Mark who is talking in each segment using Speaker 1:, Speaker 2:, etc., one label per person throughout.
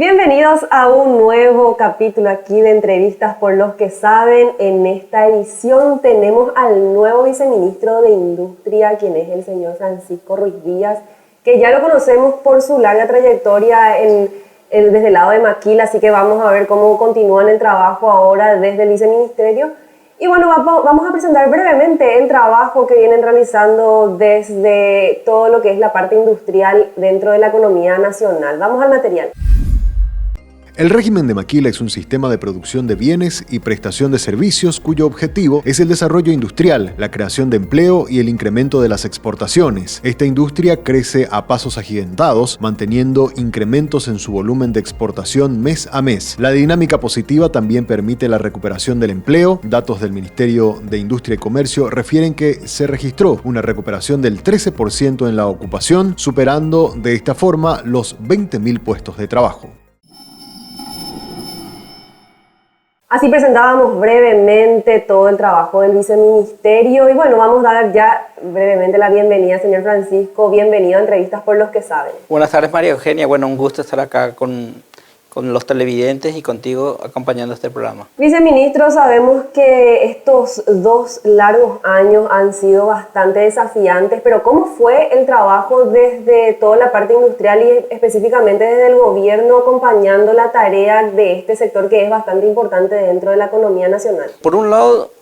Speaker 1: Bienvenidos a un nuevo capítulo aquí de Entrevistas por los que saben. En esta edición tenemos al nuevo viceministro de Industria, quien es el señor Francisco Ruiz Díaz, que ya lo conocemos por su larga trayectoria desde el lado de Maquila, así que vamos a ver cómo continúan el trabajo ahora desde el viceministerio. Y bueno, vamos a presentar brevemente el trabajo que vienen realizando desde todo lo que es la parte industrial dentro de la economía nacional. Vamos al material.
Speaker 2: El régimen de Maquila es un sistema de producción de bienes y prestación de servicios cuyo objetivo es el desarrollo industrial, la creación de empleo y el incremento de las exportaciones. Esta industria crece a pasos agigantados, manteniendo incrementos en su volumen de exportación mes a mes. La dinámica positiva también permite la recuperación del empleo. Datos del Ministerio de Industria y Comercio refieren que se registró una recuperación del 13% en la ocupación, superando de esta forma los 20.000 puestos de trabajo.
Speaker 1: Así presentábamos brevemente todo el trabajo del viceministerio y bueno, vamos a dar ya brevemente la bienvenida, señor Francisco. Bienvenido a Entrevistas por los que saben.
Speaker 3: Buenas tardes, María Eugenia. Bueno, un gusto estar acá con los televidentes y contigo acompañando este programa.
Speaker 1: Viceministro, sabemos que estos 2 largos años han sido bastante desafiantes, pero ¿cómo fue el trabajo desde toda la parte industrial y específicamente desde el gobierno acompañando la tarea de este sector que es bastante importante dentro de la economía nacional?
Speaker 3: Por un lado,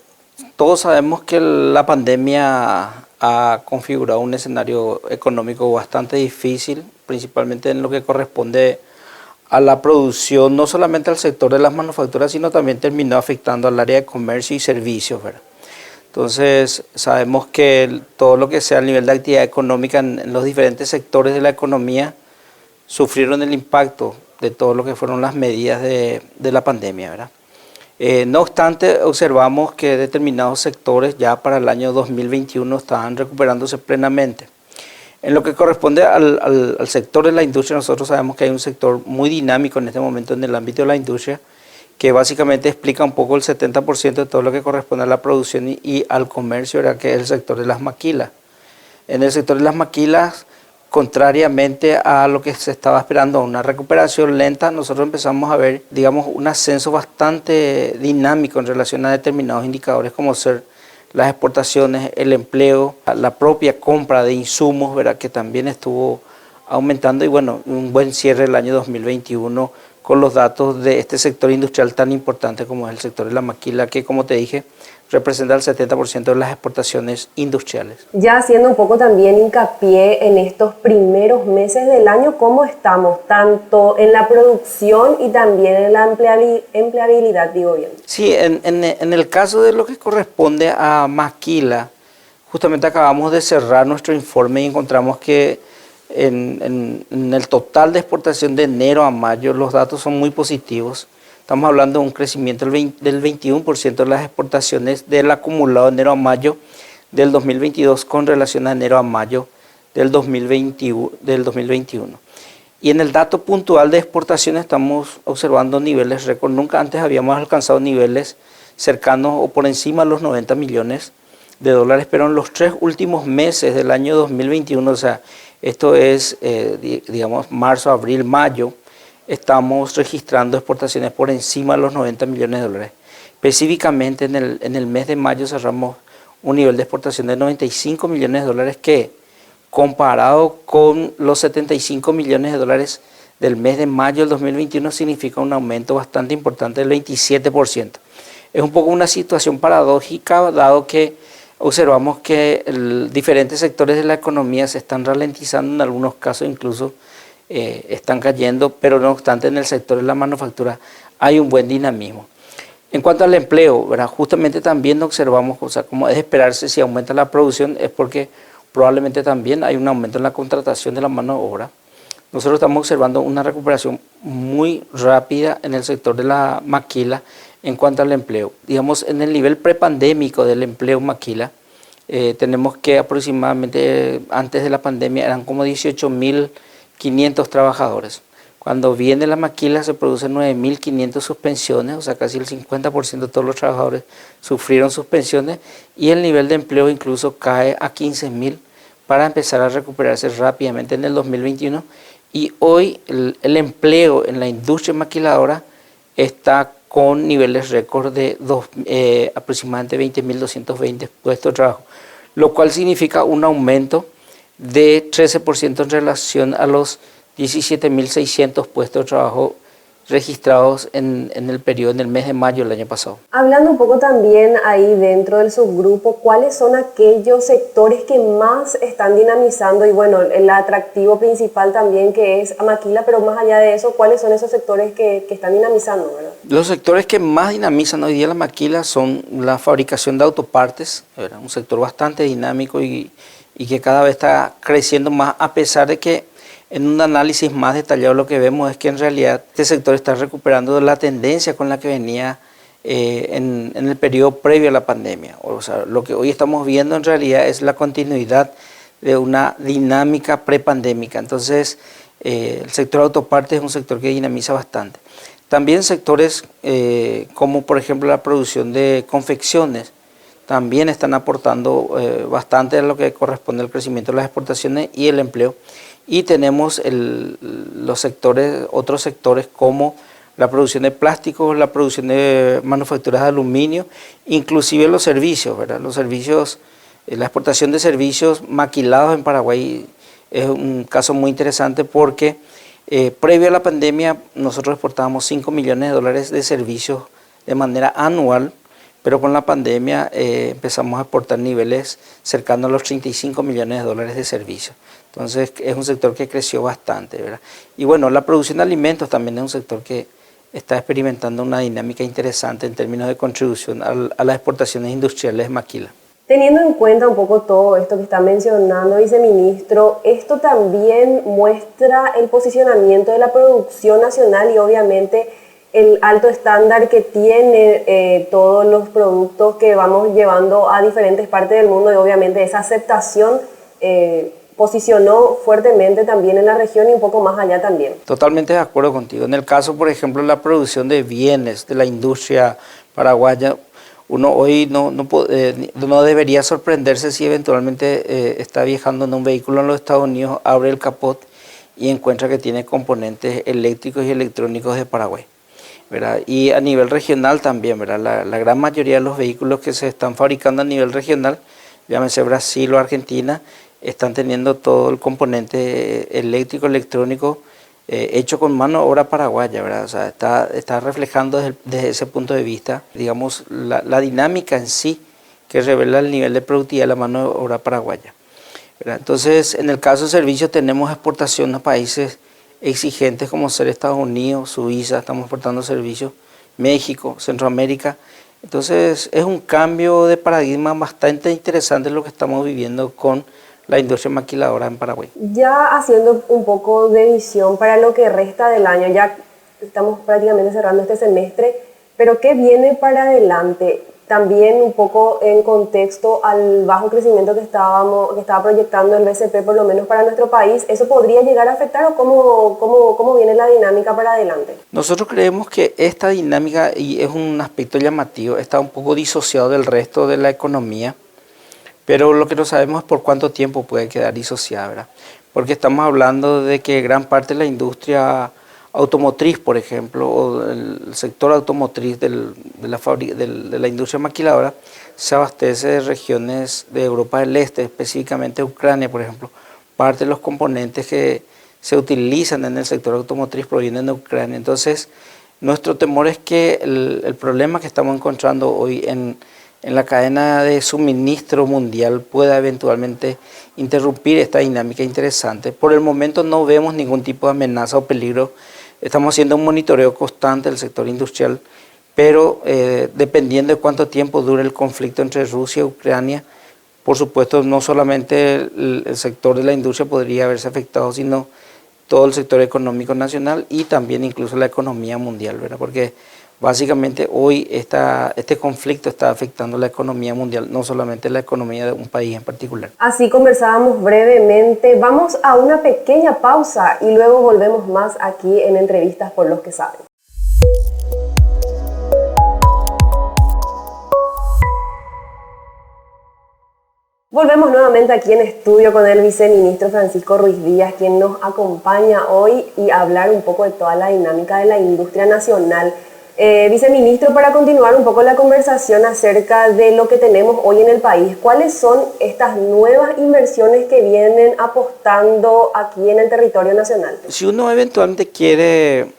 Speaker 3: todos sabemos que la pandemia ha configurado un escenario económico bastante difícil, principalmente en lo que corresponde a la producción, no solamente al sector de las manufacturas, sino también terminó afectando al área de comercio y servicios, ¿verdad? Entonces, sabemos que todo lo que sea el nivel de actividad económica en los diferentes sectores de la economía sufrieron el impacto de todo lo que fueron las medidas de la pandemia, ¿verdad? No obstante, observamos que determinados sectores ya para el año 2021 estaban recuperándose plenamente. En lo que corresponde al sector de la industria, nosotros sabemos que hay un sector muy dinámico en este momento en el ámbito de la industria, que básicamente explica un poco el 70% de todo lo que corresponde a la producción y al comercio, ¿verdad? Que es el sector de las maquilas. En el sector de las maquilas, contrariamente a lo que se estaba esperando, una recuperación lenta, nosotros empezamos a ver, digamos, un ascenso bastante dinámico en relación a determinados indicadores como ser las exportaciones, el empleo, la propia compra de insumos, ¿verdad? Que también estuvo aumentando y bueno, un buen cierre del año 2021 con los datos de este sector industrial tan importante como es el sector de la maquila, que como te dije, representa el 70% de las exportaciones industriales.
Speaker 1: Ya haciendo un poco también hincapié en estos primeros meses del año, ¿cómo estamos? Tanto en la producción y también en la empleabilidad, digo bien.
Speaker 3: Sí, en el caso de lo que corresponde a maquila, justamente acabamos de cerrar nuestro informe y encontramos que en el total de exportación de enero a mayo los datos son muy positivos. Estamos hablando de un crecimiento del 21% de las exportaciones del acumulado de enero a mayo del 2022 con relación a enero a mayo del 2021. Y en el dato puntual de exportaciones estamos observando niveles récord. Nunca antes habíamos alcanzado niveles cercanos o por encima de los 90 millones de dólares, pero en los 3 últimos meses del año 2021, o sea, esto es, digamos, marzo, abril, mayo, estamos registrando exportaciones por encima de los 90 millones de dólares. Específicamente en el mes de mayo cerramos un nivel de exportación de 95 millones de dólares que, comparado con los 75 millones de dólares del mes de mayo del 2021, significa un aumento bastante importante del 27%. Es un poco una situación paradójica, dado que observamos que diferentes sectores de la economía se están ralentizando, en algunos casos incluso están cayendo, pero no obstante en el sector de la manufactura hay un buen dinamismo. En cuanto al empleo, ¿verdad? Justamente también observamos, o sea, como es de esperarse, si aumenta la producción es porque probablemente también hay un aumento en la contratación de la mano de obra. Nosotros estamos observando una recuperación muy rápida en el sector de la maquila en cuanto al empleo. Digamos, en el nivel prepandémico del empleo maquila, tenemos que aproximadamente antes de la pandemia eran como 18.500 trabajadores. Cuando viene la maquila se producen 9.500 suspensiones, o sea, casi el 50% de todos los trabajadores sufrieron suspensiones y el nivel de empleo incluso cae a 15.000 para empezar a recuperarse rápidamente en el 2021 Y hoy el empleo en la industria maquiladora está con niveles récord de aproximadamente 20.220 puestos de trabajo, lo cual significa un aumento de 13% en relación a los 17.600 puestos de trabajo registrados en el periodo, en el mes de mayo del año pasado.
Speaker 1: Hablando un poco también ahí dentro del subgrupo, ¿cuáles son aquellos sectores que más están dinamizando? Y bueno, el atractivo principal también que es Amaquila, pero más allá de eso, ¿cuáles son esos sectores que están dinamizando, ¿verdad?
Speaker 3: Los sectores que más dinamizan hoy día la Maquila son la fabricación de autopartes, ¿verdad? Un sector bastante dinámico y que cada vez está creciendo más, a pesar de que en un análisis más detallado lo que vemos es que en realidad este sector está recuperando la tendencia con la que venía en el periodo previo a la pandemia. O sea, lo que hoy estamos viendo en realidad es la continuidad de una dinámica prepandémica. Entonces, el sector autopartes es un sector que dinamiza bastante. También sectores como por ejemplo la producción de confecciones también están aportando bastante a lo que corresponde al crecimiento de las exportaciones y el empleo. Y tenemos otros sectores como la producción de plásticos, la producción de manufacturas de aluminio, inclusive los servicios, ¿verdad? Los servicios, la exportación de servicios maquilados en Paraguay es un caso muy interesante porque previo a la pandemia nosotros exportábamos 5 millones de dólares de servicios de manera anual, pero con la pandemia empezamos a exportar niveles cercanos a los 35 millones de dólares de servicios. Entonces es un sector que creció bastante, ¿verdad? Y bueno, la producción de alimentos también es un sector que está experimentando una dinámica interesante en términos de contribución a las exportaciones industriales de Maquila.
Speaker 1: Teniendo en cuenta un poco todo esto que está mencionando, viceministro, esto también muestra el posicionamiento de la producción nacional y obviamente el alto estándar que tiene todos los productos que vamos llevando a diferentes partes del mundo y obviamente esa aceptación posicionó fuertemente también en la región y un poco más allá también.
Speaker 3: Totalmente de acuerdo contigo. En el caso, por ejemplo, de la producción de bienes de la industria paraguaya, uno hoy no debería sorprenderse si eventualmente está viajando en un vehículo en los Estados Unidos, abre el capot y encuentra que tiene componentes eléctricos y electrónicos de Paraguay, ¿verdad? Y a nivel regional también, ¿verdad? La gran mayoría de los vehículos que se están fabricando a nivel regional, llámese Brasil o Argentina, están teniendo todo el componente eléctrico, electrónico, hecho con mano de obra paraguaya, ¿verdad? O sea, está reflejando desde ese punto de vista, digamos, la dinámica en sí que revela el nivel de productividad de la mano de obra paraguaya, ¿verdad? Entonces, en el caso de servicios tenemos exportación a países exigentes como ser Estados Unidos, Suiza, estamos exportando servicios, México, Centroamérica. Entonces, es un cambio de paradigma bastante interesante lo que estamos viviendo con la industria maquiladora en Paraguay.
Speaker 1: Ya haciendo un poco de visión para lo que resta del año, ya estamos prácticamente cerrando este semestre, pero ¿qué viene para adelante? También un poco en contexto al bajo crecimiento que estaba proyectando el BCP, por lo menos para nuestro país, ¿eso podría llegar a afectar o cómo viene la dinámica para adelante?
Speaker 3: Nosotros creemos que esta dinámica, y es un aspecto llamativo, está un poco disociado del resto de la economía, pero lo que no sabemos es por cuánto tiempo puede quedar disociada, ¿verdad? Porque estamos hablando de que gran parte de la industria automotriz, por ejemplo, o el sector automotriz de la industria maquiladora, se abastece de regiones de Europa del Este, específicamente Ucrania, por ejemplo. Parte de los componentes que se utilizan en el sector automotriz provienen de Ucrania. Entonces, nuestro temor es que el problema que estamos encontrando hoy en la cadena de suministro mundial pueda eventualmente interrumpir esta dinámica interesante. Por el momento no vemos ningún tipo de amenaza o peligro. Estamos haciendo un monitoreo constante del sector industrial, pero dependiendo de cuánto tiempo dure el conflicto entre Rusia y Ucrania, por supuesto no solamente el sector de la industria podría verse afectado, sino todo el sector económico nacional y también incluso la economía mundial, ¿verdad? Porque básicamente hoy este conflicto está afectando la economía mundial, no solamente la economía de un país en particular.
Speaker 1: Así conversábamos brevemente. Vamos a una pequeña pausa y luego volvemos más aquí en Entrevistas por los que saben. Volvemos nuevamente aquí en estudio con el viceministro Francisco Ruiz Díaz, quien nos acompaña hoy y hablar un poco de toda la dinámica de la industria nacional. Viceministro, para continuar un poco la conversación acerca de lo que tenemos hoy en el país, ¿cuáles son estas nuevas inversiones que vienen apostando aquí en el territorio nacional?
Speaker 3: Si uno eventualmente quiere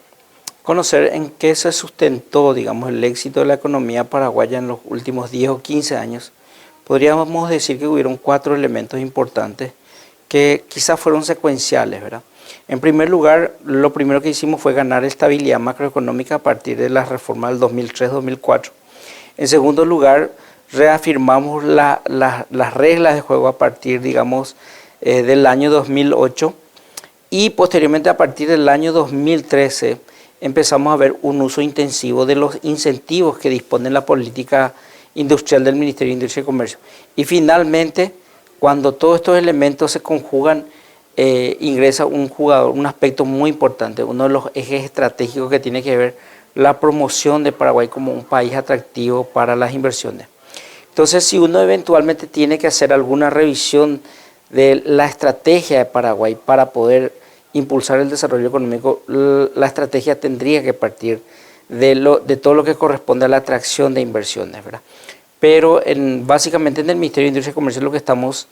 Speaker 3: conocer en qué se sustentó, digamos, el éxito de la economía paraguaya en los últimos 10 o 15 años, podríamos decir que hubieron 4 elementos importantes que quizás fueron secuenciales, ¿verdad? En primer lugar, lo primero que hicimos fue ganar estabilidad macroeconómica a partir de la reforma del 2003-2004. En segundo lugar, reafirmamos las reglas de juego a partir, digamos, del año 2008 y posteriormente a partir del año 2013 empezamos a ver un uso intensivo de los incentivos que dispone la política industrial del Ministerio de Industria y Comercio. Y finalmente, cuando todos estos elementos se conjugan, ingresa un aspecto muy importante, uno de los ejes estratégicos que tiene que ver la promoción de Paraguay como un país atractivo para las inversiones. Entonces, si uno eventualmente tiene que hacer alguna revisión de la estrategia de Paraguay para poder impulsar el desarrollo económico, la estrategia tendría que partir de todo lo que corresponde a la atracción de inversiones, ¿verdad? Pero básicamente en el Ministerio de Industria y Comercio lo que estamos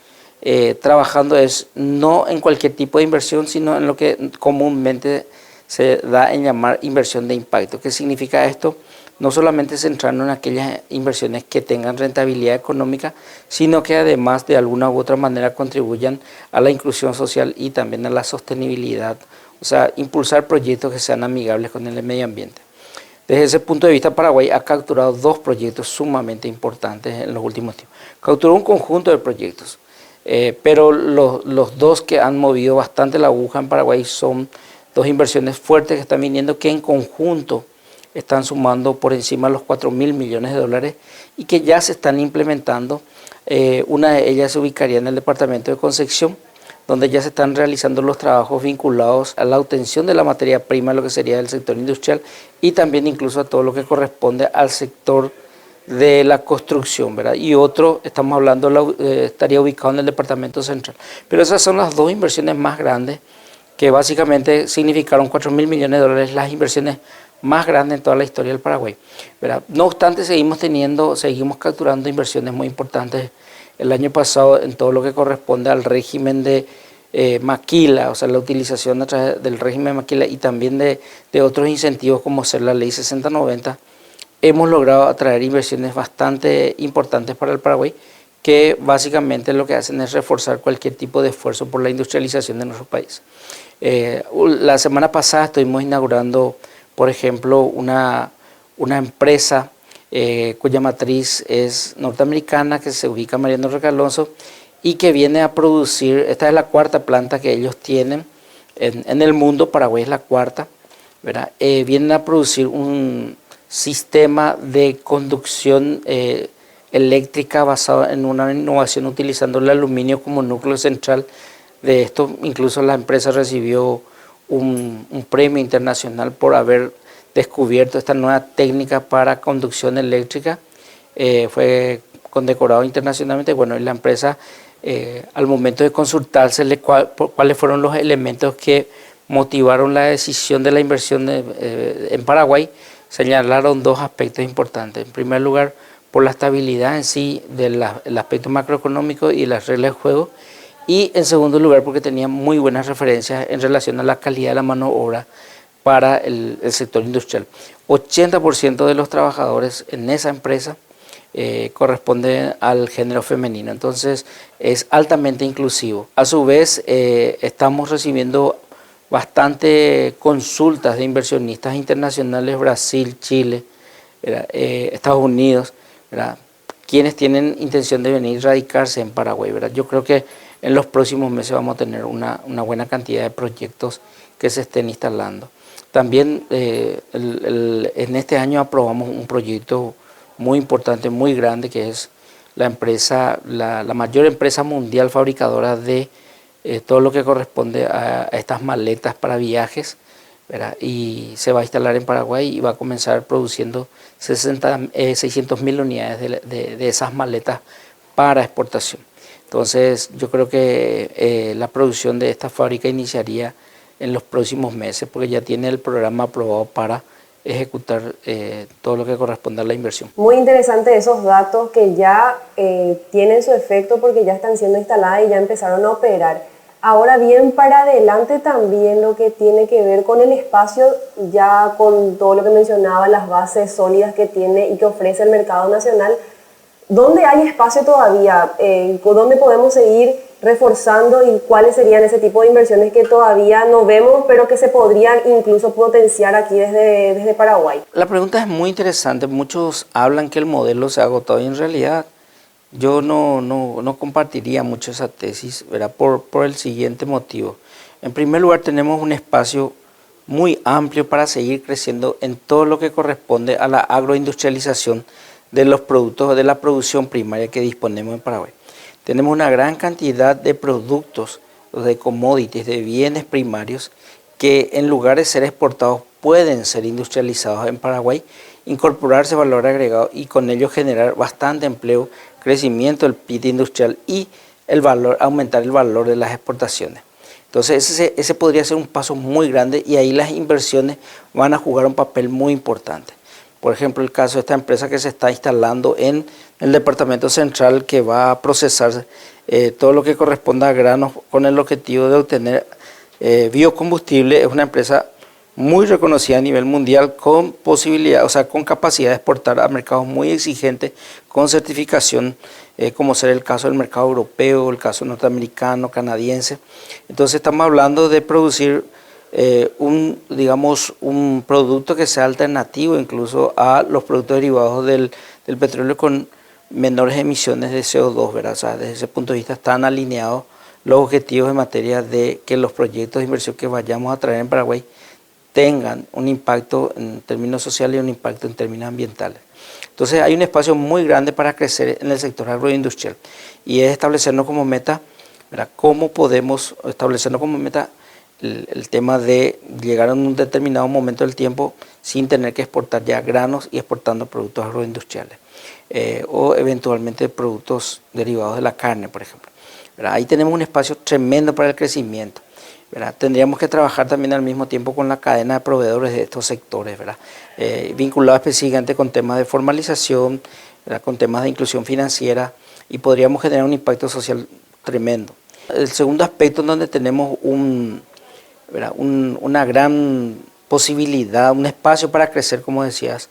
Speaker 3: trabajando es no en cualquier tipo de inversión, sino en lo que comúnmente se da en llamar inversión de impacto. ¿Qué significa esto? No solamente centrarnos en aquellas inversiones que tengan rentabilidad económica, sino que además de alguna u otra manera contribuyan a la inclusión social y también a la sostenibilidad, o sea, impulsar proyectos que sean amigables con el medio ambiente. Desde ese punto de vista, Paraguay ha capturado 2 proyectos sumamente importantes en los últimos tiempos. Capturó un conjunto de proyectos, pero los 2 que han movido bastante la aguja en Paraguay son 2 inversiones fuertes que están viniendo, que en conjunto están sumando por encima de los 4.000 millones de dólares y que ya se están implementando. Una de ellas se ubicaría en el departamento de Concepción, donde ya se están realizando los trabajos vinculados a la obtención de la materia prima, lo que sería el sector industrial, y también incluso a todo lo que corresponde al sector de la construcción, ¿verdad? Y otro, estamos hablando, estaría ubicado en el departamento central. Pero esas son las 2 inversiones más grandes, que básicamente significaron 4.000 millones de dólares, las inversiones más grandes en toda la historia del Paraguay, ¿verdad? No obstante, seguimos capturando inversiones muy importantes el año pasado en todo lo que corresponde al régimen de maquila, o sea, la utilización a través del régimen de maquila y también de otros incentivos como ser la ley 6090, hemos logrado atraer inversiones bastante importantes para el Paraguay, que básicamente lo que hacen es reforzar cualquier tipo de esfuerzo por la industrialización de nuestro país. La semana pasada estuvimos inaugurando, por ejemplo, una empresa cuya matriz es norteamericana, que se ubica en Mariano Enrique Alonso y que viene a producir, esta es la 4ª planta que ellos tienen en el mundo, Paraguay es la 4ª, ¿verdad? Vienen a producir un sistema de conducción eléctrica basado en una innovación utilizando el aluminio como núcleo central de esto. Incluso la empresa recibió un premio internacional por haber descubierto esta nueva técnica para conducción eléctrica. Fue condecorado internacionalmente. Bueno, y la empresa, al momento de consultársele cuáles fueron los elementos que motivaron la decisión de la inversión en Paraguay, señalaron 2 aspectos importantes. En primer lugar, por la estabilidad en sí del aspecto macroeconómico y las reglas de juego. Y en segundo lugar, porque tenía muy buenas referencias en relación a la calidad de la mano de obra para el sector industrial. 80% de los trabajadores en esa empresa corresponden al género femenino, entonces es altamente inclusivo. A su vez, estamos recibiendo bastante consultas de inversionistas internacionales, Brasil, Chile, Estados Unidos, ¿verdad?, quienes tienen intención de venir a radicarse en Paraguay, ¿verdad? Yo creo que en los próximos meses vamos a tener una buena cantidad de proyectos que se estén instalando. También en este año aprobamos un proyecto muy importante, muy grande, que es la mayor empresa mundial fabricadora de todo lo que corresponde a estas maletas para viajes, ¿verdad? Y se va a instalar en Paraguay y va a comenzar produciendo 600.000 unidades de esas maletas para exportación. Entonces yo creo que la producción de esta fábrica iniciaría en los próximos meses porque ya tiene el programa aprobado para ejecutar todo lo que corresponde a la inversión.
Speaker 1: Muy interesante esos datos que ya tienen su efecto porque ya están siendo instaladas y ya empezaron a operar. Ahora bien, para adelante también lo que tiene que ver con el espacio, ya con todo lo que mencionaba, las bases sólidas que tiene y que ofrece el mercado nacional, ¿dónde hay espacio todavía? ¿Dónde podemos seguir reforzando y cuáles serían ese tipo de inversiones que todavía no vemos, pero que se podrían incluso potenciar aquí desde Paraguay?
Speaker 3: La pregunta es muy interesante. Muchos hablan que el modelo se ha agotado y en realidad yo no compartiría mucho esa tesis, ¿verdad? Por el siguiente motivo. En primer lugar, tenemos un espacio muy amplio para seguir creciendo en todo lo que corresponde a la agroindustrialización de los productos de la producción primaria que disponemos en Paraguay. Tenemos una gran cantidad de productos, de commodities, de bienes primarios que en lugar de ser exportados pueden ser industrializados en Paraguay, incorporarse valor agregado y con ello generar bastante empleo, crecimiento del PIB industrial y aumentar el valor de las exportaciones. Entonces ese podría ser un paso muy grande y ahí las inversiones van a jugar un papel muy importante. Por ejemplo, el caso de esta empresa que se está instalando en el departamento central que va a procesar todo lo que corresponda a granos con el objetivo de obtener biocombustible. Es una empresa muy reconocida a nivel mundial con posibilidad, o sea, con capacidad de exportar a mercados muy exigentes, con certificación, como ser el caso del mercado europeo, el caso norteamericano, canadiense. Entonces estamos hablando de producir un producto que sea alternativo incluso a los productos derivados del petróleo con menores emisiones de CO2, ¿verdad? O sea, desde ese punto de vista están alineados los objetivos en materia de que los proyectos de inversión que vayamos a traer en Paraguay tengan un impacto en términos sociales y un impacto en términos ambientales. Entonces hay un espacio muy grande para crecer en el sector agroindustrial y es establecernos como meta, ¿verdad? ¿Cómo podemos establecernos como meta el tema de llegar a un determinado momento del tiempo sin tener que exportar ya granos y exportando productos agroindustriales o eventualmente productos derivados de la carne, por ejemplo, ¿verdad? Ahí tenemos un espacio tremendo para el crecimiento, ¿verdad? Tendríamos que trabajar también al mismo tiempo con la cadena de proveedores de estos sectores, ¿verdad? Vinculado específicamente con temas de formalización, ¿verdad? Con temas de inclusión financiera y podríamos generar un impacto social tremendo. El segundo aspecto en donde tenemos una gran posibilidad, un espacio para crecer, como decías,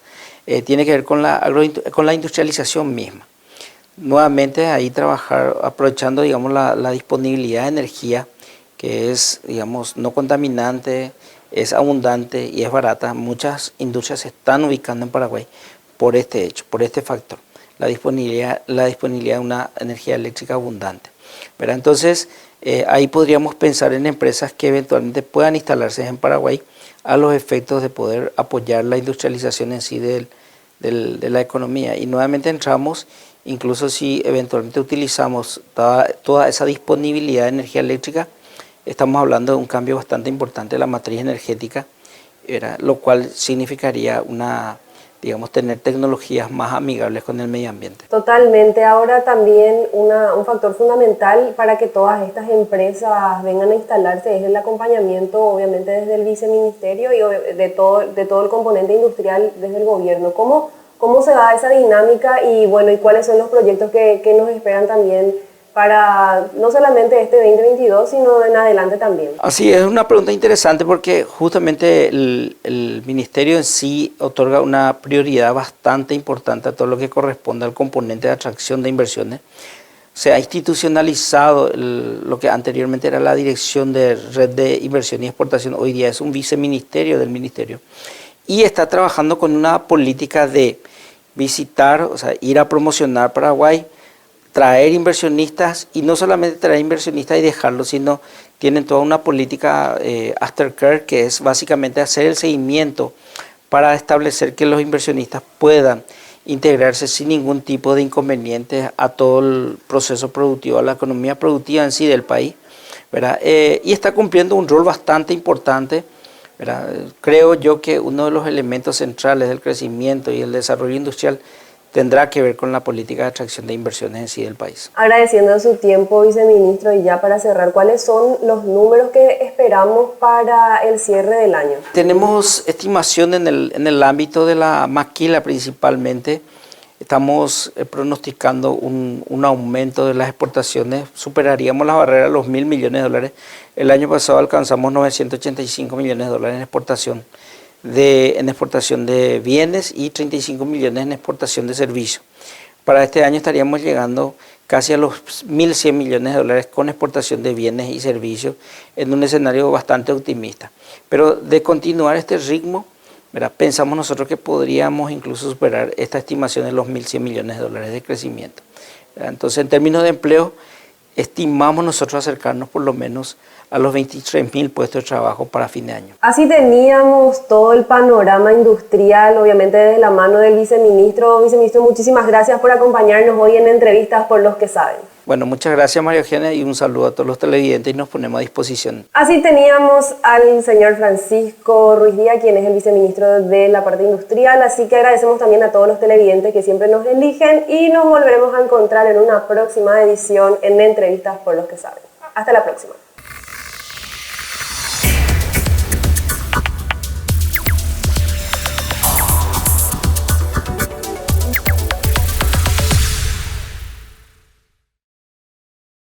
Speaker 3: tiene que ver con la industrialización misma. Nuevamente ahí trabajar aprovechando, digamos, la disponibilidad de energía que es, digamos, no contaminante, es abundante y es barata. Muchas industrias se están ubicando en Paraguay por este hecho, por este factor, la disponibilidad de una energía eléctrica abundante, ¿verdad? Entonces, ahí podríamos pensar en empresas que eventualmente puedan instalarse en Paraguay a los efectos de poder apoyar la industrialización en sí de la economía. Y nuevamente entramos, incluso si eventualmente utilizamos toda esa disponibilidad de energía eléctrica, estamos hablando de un cambio bastante importante de la matriz energética, lo cual significaría tener tecnologías más amigables con el medio ambiente.
Speaker 1: Totalmente. Ahora también un factor fundamental para que todas estas empresas vengan a instalarse es el acompañamiento, obviamente desde el viceministerio y de todo el componente industrial desde el gobierno. ¿Cómo se da esa dinámica y cuáles son los proyectos que nos esperan también para no solamente este 2022, sino en adelante también?
Speaker 3: Así es, una pregunta interesante porque justamente el ministerio en sí otorga una prioridad bastante importante a todo lo que corresponde al componente de atracción de inversiones. Se ha institucionalizado lo que anteriormente era la Dirección de Red de Inversión y Exportación, hoy día es un viceministerio del ministerio, y está trabajando con una política de visitar, o sea, ir a promocionar Paraguay, traer inversionistas y no solamente traer inversionistas y dejarlos, sino tienen toda una política aftercare que es básicamente hacer el seguimiento para establecer que los inversionistas puedan integrarse sin ningún tipo de inconvenientes a todo el proceso productivo, a la economía productiva en sí del país, ¿verdad? Y está cumpliendo un rol bastante importante, ¿verdad? Creo yo que uno de los elementos centrales del crecimiento y el desarrollo industrial tendrá que ver con la política de atracción de inversiones en sí del país.
Speaker 1: Agradeciendo su tiempo, viceministro, y ya para cerrar, ¿cuáles son los números que esperamos para el cierre del año?
Speaker 3: Tenemos estimación en el ámbito de la maquila principalmente. Estamos pronosticando un aumento de las exportaciones, superaríamos la barrera de los 1.000 millones de dólares. El año pasado alcanzamos 985 millones de dólares en exportación de bienes y 35 millones en exportación de servicios. Para este año estaríamos llegando casi a los 1.100 millones de dólares con exportación de bienes y servicios en un escenario bastante optimista. Pero de continuar este ritmo, ¿verdad?, pensamos nosotros que podríamos incluso superar esta estimación de los 1.100 millones de dólares de crecimiento, ¿verdad? Entonces, en términos de empleo, estimamos nosotros acercarnos por lo menos a los 23.000 puestos de trabajo para fin de año.
Speaker 1: Así teníamos todo el panorama industrial, obviamente desde la mano del viceministro. Viceministro, muchísimas gracias por acompañarnos hoy en Entrevistas por los que saben.
Speaker 3: Bueno, muchas gracias, María Eugenia, y un saludo a todos los televidentes y nos ponemos a disposición.
Speaker 1: Así teníamos al señor Francisco Ruiz Díaz, quien es el viceministro de la parte industrial, así que agradecemos también a todos los televidentes que siempre nos eligen y nos volveremos a encontrar en una próxima edición en Entrevistas por los que saben. Hasta la próxima.